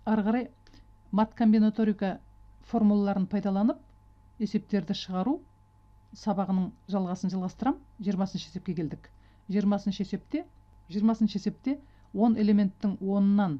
ары қарай мат комбинаторика формулаларын пайдаланып есептерді шығару сабағының жалғасын жалғастырам. 20-ші есепке келдік. 20-ші есепте 10 элементтің 10-нан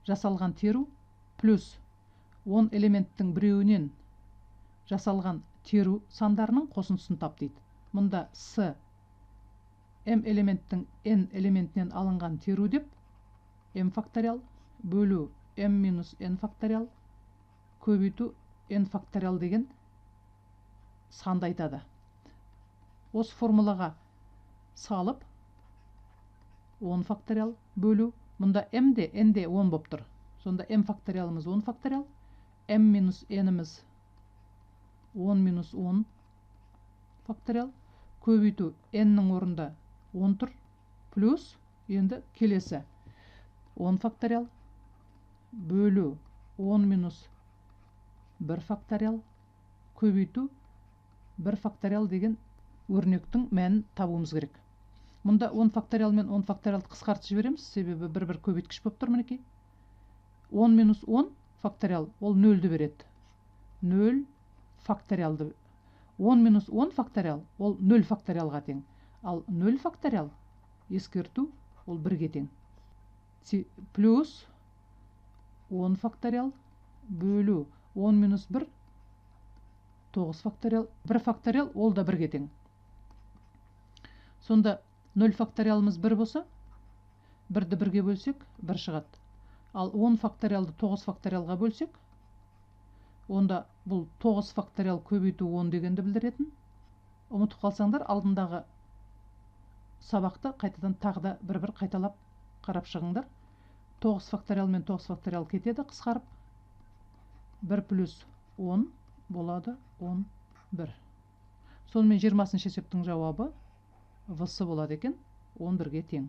жасалған теру плюс 10 элементтің біреуінен жасалған теру сандарының қосындысын тап дейді. Мұнда с m элементтің n элементінен алынған теру деп m факториал бөлу m минус n факториал көбейту n факториал деген санды айтады. Осы формулаға салып 10 факториал бөлу, мұнда m де n де 10 болып тұр. Сонда m факториалымыз 10 факториал, m минус n-іміз 10 минус 10 факториал, көбейту n-нің орында 10 тұр, плюс енді келесі 10 факториал бөлу 10 минус 1 факториал көбейту 1 факториал деген өрнектің мәнін табуымыз керек. Мұнда 10 факториал мен 10 факториалды қысқартып жібереміз, себебі бір көбейткіш болып тұр мінекей. 10 минус 10 факториал ол 0-ді береді. 0 факториалды. 10 минус 10 факториал ол 0 факториалға тең. Ал 0 факториал ескерту ол 1-ге тең. Плюс 10 факториал бөлу 10 минус 1 9 факториал. 1 факториал ол да 1-ге тең. Сонда 0 факториалымыз 1 болса, 1-ді 1-ге бөлсек 1 шығады. Ал 10 факториалды 9 факториалға бөлсек, онда бұл 9 факториал көбейту 10 дегенді білдіретін. Ұмытып қалсаңдар, алдындағы сабақты қайтадан тағы да бір қайталап қарап шығыңдар. 9 факториал мен 9 факториал кетеді қысқарып. 1 плюс 10 болады 11. Сонымен 20-ші есептің жауабы В-сы болады екен, 11-ге тең.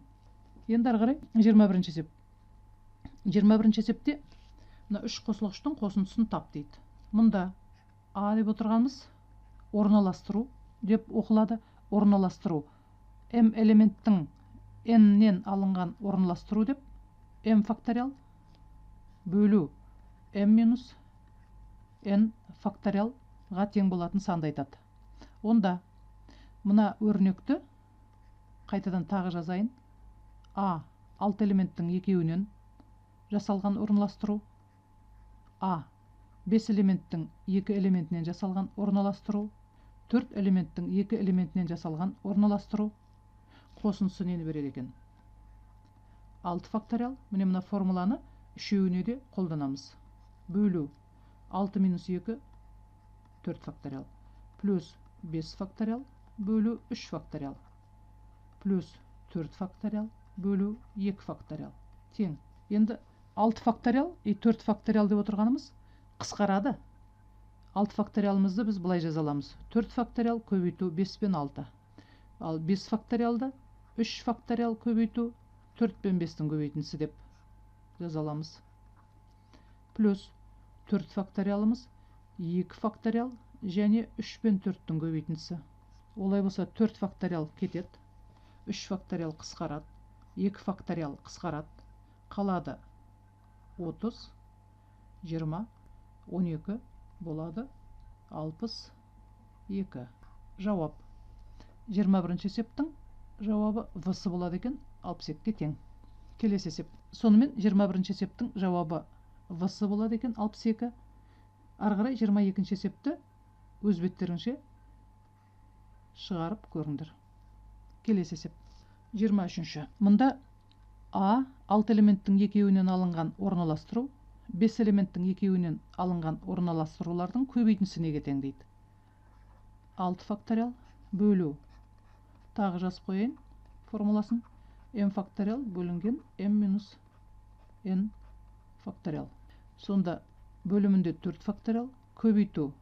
Енді ары қарай 21-ші есеп. 21-ші есепте мына 3 қосылғыштың қосындысын тап дейді. Мұнда А деп отырғанымыз орналастыру деп оқылады. Орналастыру. M элементтің n-нен алынған орналастыру деп m факториал бөлу m минус n факториалға тең болатын санды айтады. Онда мына өрнекті қайтадан тағы жазайын. А 6 элементтің екеуінен жасалған орналастыру. А 5 элементтің 2 элементінен жасалған орналастыру. 4 элементтің 2 элементінен жасалған орналастыру. Қосындысы нені береді екен? 6 факториал. Міне мына формуланы үшеуіне де қолданамыз. Бөлу 6 минус 2 4 факториал. Плюс 5 факториал бөлу 3 факториал. Плюс 4 факториал бөлу 2 факториал. Тең. Енді 6 факториал и 4 факториал деп отырғанымыз қысқарады. 6 факториалымызды біз былай жазаламыз. 4 факториал көбейту 5 пен 6. Ал 5 факториалды 3 факториал көбейту 4 пен 5-тің көбейтіндісі деп жазаламыз. Плюс 4 факториалымыз 2 факториал және 3 пен 4-тің көбейтіндісі. Олай болса 4 факториал кетеді. 3 факториал қысқарады. 2 факториал қысқарады. Қалады 30, 20, 12 болады 62. Жауап. 21-ші есептің жауабы В-сы болады екен, 62-ге тең. Келесі есеп. Сонымен 21-ші есептің жауабы В-сы болады екен, 62. Ары қарай 22-ші есепті өз беттеріңше шығарып көріңдер. Келесі есеп. 23-ші. Мұнда А 6 элементтің екеуінен алынған орналастыру, 5 элементтің екеуінен алынған орналастырулардың көбейтіндісі неге тең дейді. 6 факториал бөлу. Тағы жазып қойайын формуласын. m факториал бөлінген m минус n факториал. Сонда бөлімінде 4 факториал көбейту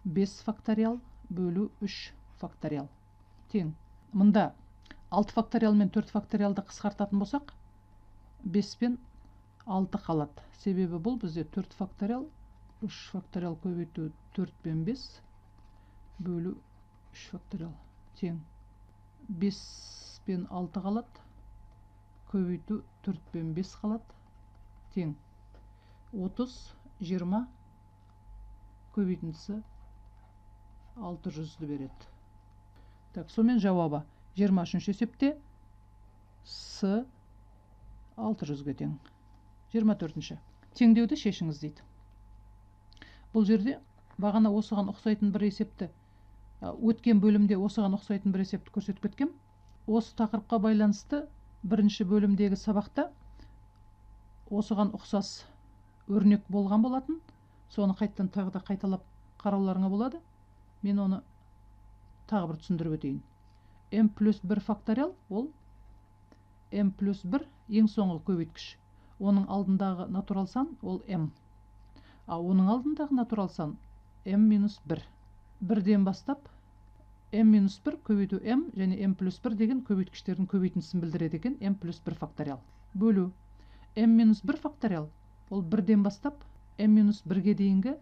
5 факториал бөлу 3 факториал. Тең. Мұнда 6 факториал мен 4 факториалды қысқартатын болсақ, 5 пен 6 қалады. Себебі бұл бізде 4 факториал, 3 факториал көбейту 4 пен 5 бөлу 3 факториал. Тең. 5 пен 6 қалады. Көбейту 4 пен 5 қалады. тең 30, 20 көбейтіндісі 600-ді береді. Так, сонымен жауабы 23-ші есепте С 600-ге тең. 24-ші. Теңдеуді шешіңіз дейді. Бұл жерде бағана осыған ұқсайтын бір есепті, өткен бөлімде осыған ұқсайтын бір есепті көрсетіп кеткем. Осы тақырыпқа байланысты бірінші бөлімдегі сабақта осыған ұқсас өрнек болған болатын. Соны қайттан тағы да қайталап қарауларыңа болады. Мен оны тағы бір түсіндіріп өтейін. m плюс 1 факториал ол m плюс 1 ең соңғы көбейткіш. Оның алдындағы натурал сан ол m. Оның алдындағы натурал сан m минус 1. Бірден бастап m минус 1 көбейту m және m плюс 1 деген көбейткіштердің көбейтіндісін білдіреді екен. m плюс 1 факториал. Бөлу m минус 1 факториал ол бірден бастап m минус 1-ге дейінгі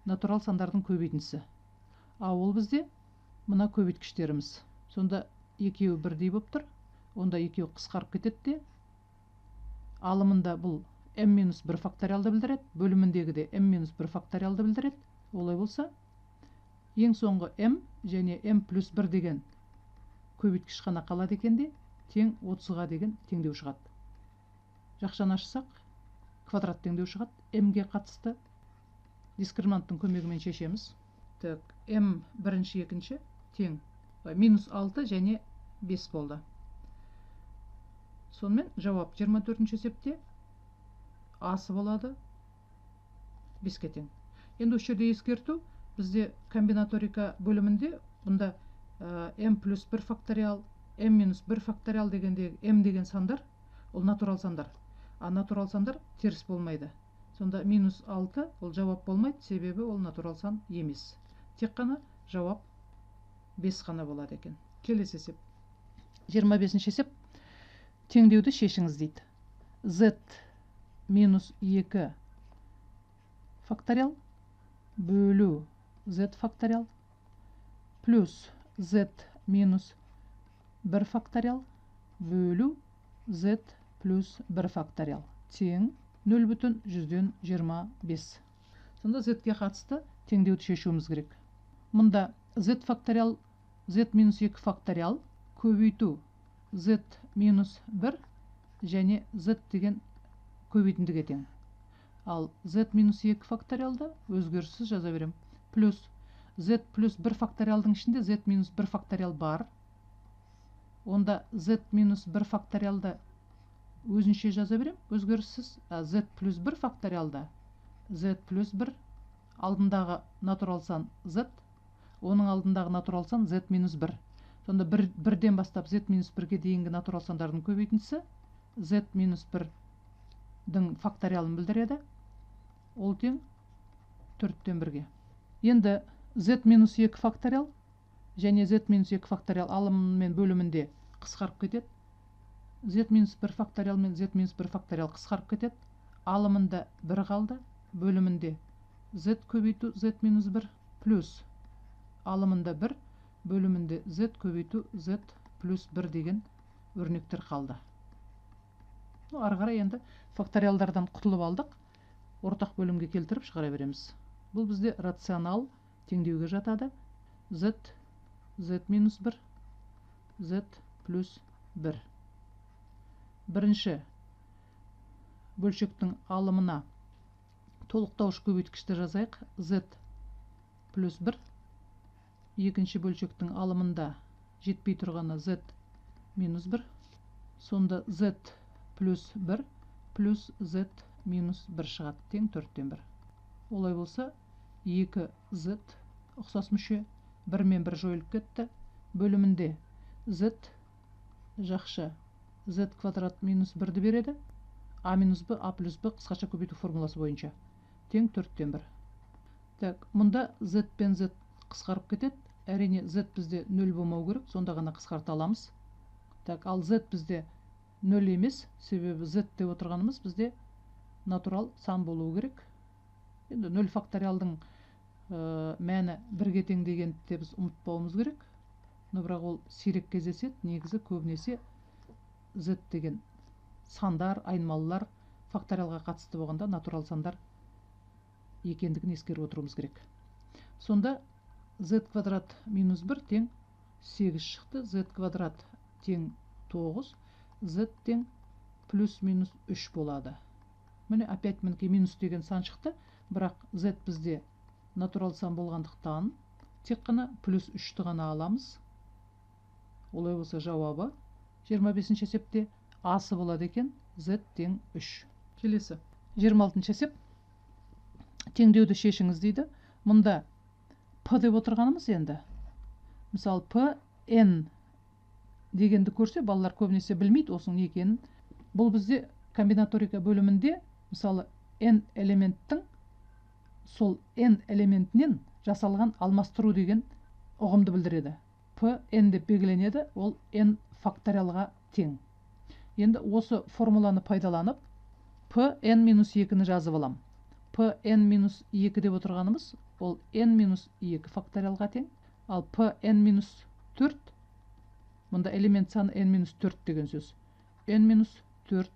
натурал сандардың көбейтіндісі. Ол бізде мына көбейткіштеріміз. Сонда екеуі бірдей болып тұр. Онда екеуі қысқарып кетеді де, алымында бұл m-1 факториалды білдіреді, бөліміндегі де m-1 факториалды білдіреді. Олай болса, ең соңғы m және m плюс 1 деген көбейткіш қана қалады екенде, тең 30-ға деген теңдеу шығады. Жақшаны ашсақ, квадрат теңдеу шығады. m-ге қатысты дискриминанттың көмегімен шешеміз. Так, m бірінші, екінші тең минус 6 және 5 болды. Сонымен жауап 24-ші есепте асы болады 5-ке тең. Енді осы жерде ескерту, бізде комбинаторика бөлімінде бұнда m плюс 1 факториал, m минус 1 факториал дегенде m деген сандар, ол натурал сандар. Натурал сандар теріс болмайды. Сонда минус 6 ол жауап болмайды, себебі ол натурал сан емес. Тек қана жауап 5 қана болады екен. Келесі есеп. 25-ші есеп. Теңдеуді шешіңіз дейді. Z минус 2 факториал бөлу Z факториал плюс Z минус 1 факториал бөлу Z плюс 1 факториал тең 0,125. Сонда Z-ге қатысты теңдеуді шешуіміз керек. Мұнда Z факториал, Z минус 2 факториал көбейту Z минус 1 және Z деген көбейтіндіге тең. Ал Z минус 2 факториалды өзгеріссіз жаза берем. Плюс Z плюс 1 факториалдың ішінде Z минус 1 факториал бар. Онда Z минус 1 факториалды өзінше жаза берем, өзгеріссіз. Z плюс 1 факториалда Z плюс 1 алдындағы натурал сан Z, оның алдындағы натурал сан Z минус 1. Сонда бірден бастап Z минус 1-ге дейінгі натурал сандардың көбейтіндісі Z минус 1-дің факториалын білдіреді. Ол тең 4-тен 1-ге. Енді Z минус 2 факториал және Z минус 2 факториал алымы мен бөлімінде қысқарып кетеді. Z минус 1 факториал мен Z минус 1 факториал қысқарып кетеді. Алымында 1 қалды, бөлімінде Z көбейту Z минус 1 плюс алымында 1, бөлімінде Z көбейту Z плюс 1 деген өрнектер қалды. Ары қарай енді факториалдардан құтылып алдық. Ортақ бөлімге келтіріп шығара береміз. Бұл бізде рационал теңдеуге жатады. Z минус 1, Z плюс 1. Бірінші бөлшектің алымына толықтауыш көбейткішті жазайық. Z плюс 1. Екінші бөлшектің алымында жетпей тұрғаны Z минус 1. Сонда Z плюс 1 плюс Z минус 1 шығады. Тең 4-тен 1. Олай болса 2Z ұқсас мүше 1 мен 1 жойылып кетті. Бөлімінде Z жақша Z квадрат минус 1-ді береді. A минус B, A плюс B қысқаша көбейту формуласы бойынша. Тең 4-тен 1. Так, мұнда Z пен Z қысқарып кетеді. Әрине Z бізде 0 болмау керек, сонда ғана қысқарта аламыз. Так, ал Z бізде 0 емес, себебі Z деп отырғанымыз бізде натурал сан болуы керек. Енді 0 факториалдың мәні 1-ге тең дегенді біз ұмытпауымыз керек. Но бірақ ол сирек кездеседі, негізі көбінесе Z деген сандар, айнымалылар факториалға қатысты болғанда натурал сандар екендігін ескеріп отыруымыз керек. Сонда z квадрат минус 1 тең 8 шықты, z квадрат тең 9, z тең плюс минус 3 болады. Міне опять мінекей минус деген сан шықты, бірақ z бізде натурал сан болғандықтан тек қана плюс 3-ті ғана аламыз. Олай болса жауабы 25-ші есепте асы болады екен, z тең 3. Келесі 26-ші есеп. Теңдеуді шешіңіз дейді. Мұнда p деп отырғанымыз енді. Мысалы p n дегенді көрсе, балалар көбінесе білмейді осының не екенін. Бұл бізде комбинаторика бөлімінде мысалы n элементтің сол n элементінен жасалған алмастыру деген ұғымды білдіреді. P n деп белгіленеді, ол n факториалға тең. Енді осы формуланы пайдаланып p n-2-ні жазып алам. P n-2 деп отырғанымыз ол n-2 факториалға тең, ал p n-4 мұнда элемент саны n-4 деген сөз. n-4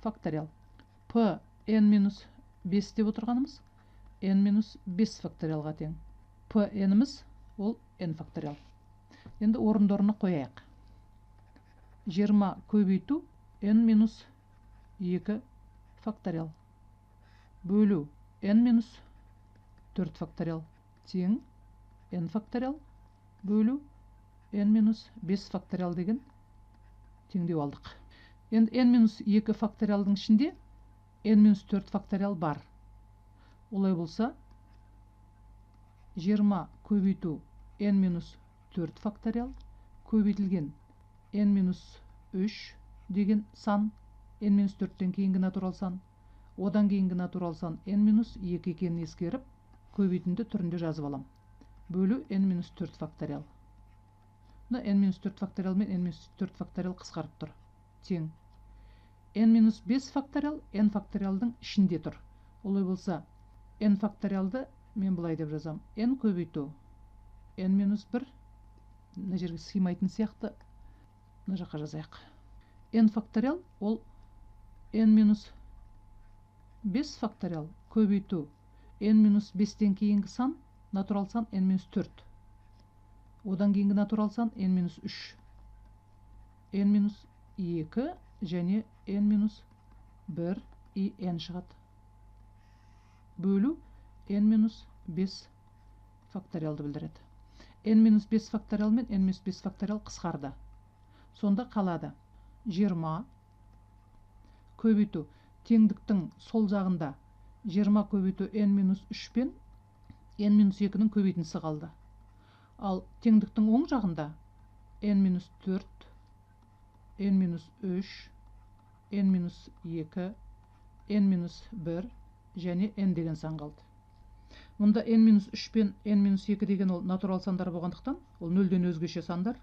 факториал. p n-5 деп отырғанымыз n-5 факториалға тең. p n-іміз ол n факториал. Енді орындарына қояйық. 20 көбейту n-2 факториал бөлу n-4 факториал тең n факториал бөлу n-5 факториал деген теңдеу алдық. Енді n-2 факториалдың ішінде n-4 факториал бар. Олай болса 20 көбейту n-4 факториал көбейтілген n-3 деген сан, n-4-тен кейінгі натурал сан, одан кейінгі натурал сан n-2 екенін ескеріп, көбейтінді түрінде жазып алам. Бөлу n-4 факториал. n-4 факториал мен n-4 факториал қысқарып тұр. Тең. n-5 факториал n факториалдың ішінде тұр. Олай болса, n факториалды мен бұлай деп жазам. n көбейту n-1, мына жерге сыймайтын сияқты, мына жаққа жазайық. n факториал ол n-5 факториал көбейту n-5-тен кейінгі сан, натурал сан n-4. Одан кейінгі натурал сан n-3. n-2 және n-1 и n шығады. Бөлу n-5 факториалды білдіреді. n-5 факториал мен n-5 факториал қысқарды. Сонда қалады 20 көбейту теңдіктің сол жағында 20 көбейту n-3 пен n-2-нің көбейтіндісі қалды. Ал теңдіктің оң жағында n-4, n-3, n-2, n-1 және n деген сан қалды. Мұнда n-3 пен n-2 деген ол натурал сандар болғандықтан, ол нөлден өзгеше сандар,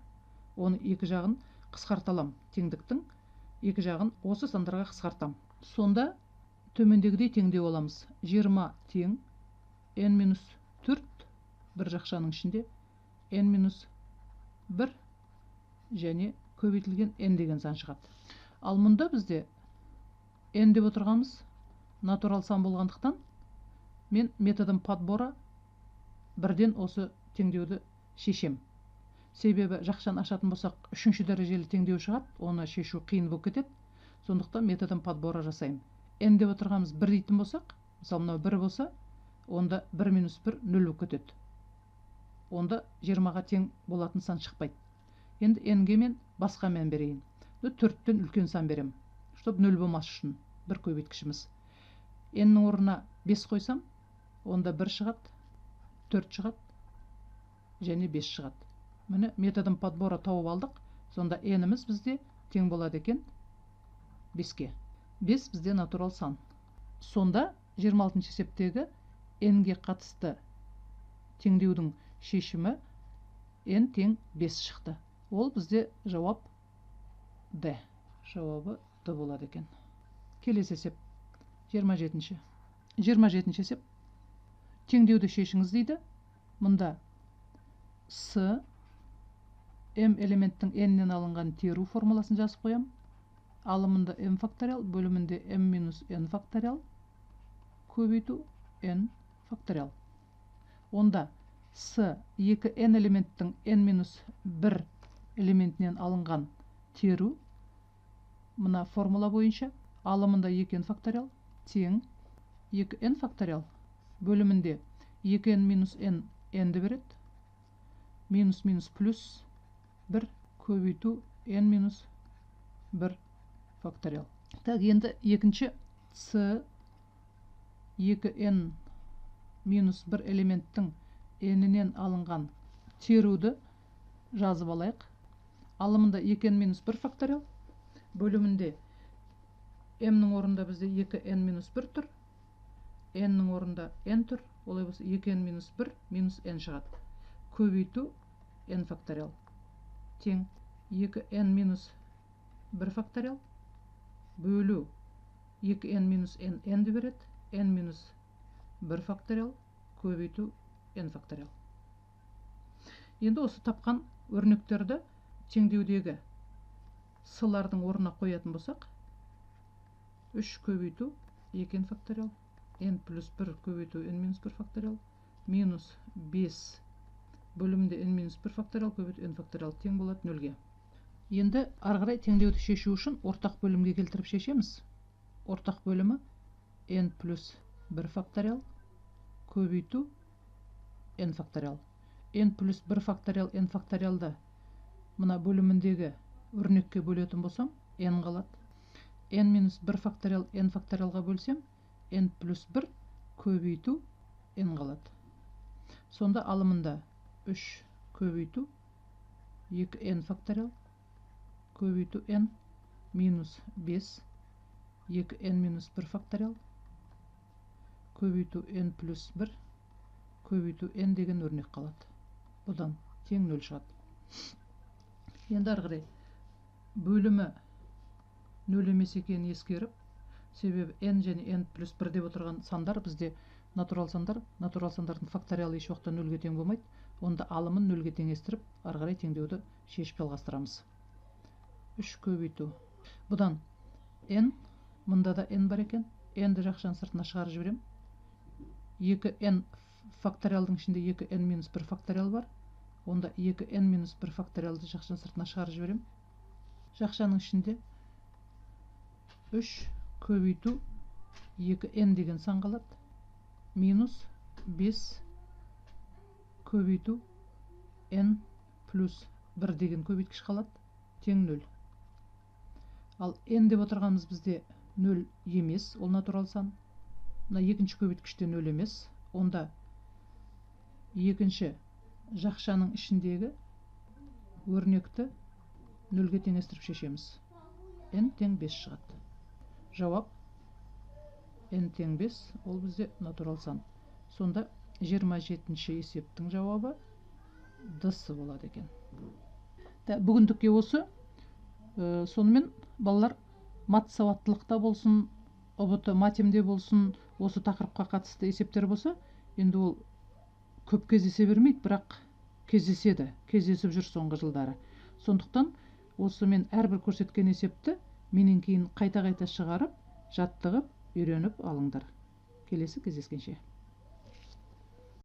оны екі жағын қысқарталам. Теңдіктің екі жағын осы сандарға қысқартам. Сонда төмендегідей теңдеу аламыз. 20 тең n-4 бір жақшаның ішінде n-1 және көбейтілген n деген сан шығады. Ал мұнда бізде n деп отырғанымыз натурал сан болғандықтан, мен методым подбора бірден осы теңдеуді шешем. Себебі жақшаны ашатын болсақ, 3-ші дәрежелі теңдеу шығады, оны шешу қиын болып кетеді. Сондықтан методым подбора жасаймын. n деп отырғанымыз 1 дейтін болсақ, мысалы мынау 1 болса, онда 1-1 0 болып кетеді. Онда 20-ға тең болатын сан шықпайды. Енді n-ге мен басқа мән берейін. 4-тен үлкен сан берем, чтобы 0 болмас үшін бір көбейткішіміз. n-нің орнына 5 қойсам, онда 1 шығады, 4 шығады және 5 шығады. Міне методым подбора тауып алдық. Сонда n-іміз бізде тең болады екен 5-ке. 5 бізде натурал сан. Сонда 26-ші есептегі n-ге қатысты теңдеудің шешімі n тең 5 шықты. Ол бізде жауап D. Жауабы D болады екен. Келесі есеп 27-ші. 27-ші есеп. Теңдеуді шешіңіз дейді. Мұнда S m элементтің n-нен алынған теру формуласын жазып қоям. алымында n факториал, бөлімінде m минус n факториал көбейту n факториал. Онда с 2n элементтің n минус 1 элементінен алынған теру мына формула бойынша алымында 2n факториал тең 2n факториал бөлімінде 2n минус n n-ді береді, минус минус плюс 1 көбейту n минус 1 факториал. Так, енді екінші с 2n минус 1 элементтің n-нен алынған теруді жазып алайық. Алымында 2n минус 1 факториал бөлімінде m-нің орында бізде 2n минус 1 тұр, n-нің орында n тұр, олай болса 2n минус 1 минус n шығады. Көбейту n факториал тең 2n минус 1 факториал бөлу 2n минус n n-ді береді, n минус 1 факториал көбейту n факториал. Енді осы тапқан өрнектерді теңдеудегі сылардың орнына қоятын болсақ, 3 көбейту 2n факториал, n плюс 1 көбейту n минус 1 факториал, минус 5 бөлімінде n минус 1 факториал көбейту n факториал тең болады 0-ге. Енді арғырай теңдеуді шешу үшін ортақ бөлімге келтіріп шешеміз. Ортақ бөлімі n плюс 1 факториал көбейту n факториал. n плюс 1 факториал n факториалды мына бөліміндегі өрнекке бөлетін болсам, n қалады. n минус 1 факториал n факториалға бөлсем, n плюс 1 көбейту n қалады. Сонда алымында 3 көбейту 2n факториал көбейту n минус 5 2n минус 1 факториал көбейту n плюс 1 көбейту n деген өрнек қалады. Бұдан тең 0 шығады. Енді арғырай бөлімі 0 емес екенін ескеріп, себебі n және n плюс 1 деп отырған сандар бізде натурал сандар, натурал сандардың факториалы еш уақытта 0-ге тең болмайды. Онда алымын 0-ге теңестіріп, арғырай теңдеуді шешіп жалғастырамыз. 3 көбейту. Бұдан n, мұнда да n бар екен. n-ді жақшаның сыртына шығарып жіберем. 2n факториалдың ішінде 2n минус 1 факториал бар. Онда 2n минус 1 факториалды жақшаның сыртына шығарып жіберем. Жақшаның ішінде 3 көбейту 2n деген сан қалады. Минус 5 көбейту n плюс 1 деген көбейткіш қалады. Тең 0. Ал n деп отырғанымыз бізде 0 емес, ол натурал сан. Мына екінші көбейткіште 0 емес. Онда екінші жақшаның ішіндегі өрнекті 0-ге теңестіріп шешеміз. n тең 5 шығады. Жауап n тең 5, ол бізде натурал сан. Сонда 27-ші есептің жауабы D-сы болады екен. Бүгіндікке осы. Сонымен балалар мат сауаттылықта болсын, ұбт матемде болсын, осы тақырыпқа қатысты есептер болса, енді ол көп кездесе бермейді, бірақ кездеседі, кездесіп жүр соңғы жылдары. Сондықтан осы мен әрбір көрсеткен есепті менен кейін қайта-қайта шығарып, жаттығып, үйреніп алыңдар. Келесі кездескенше.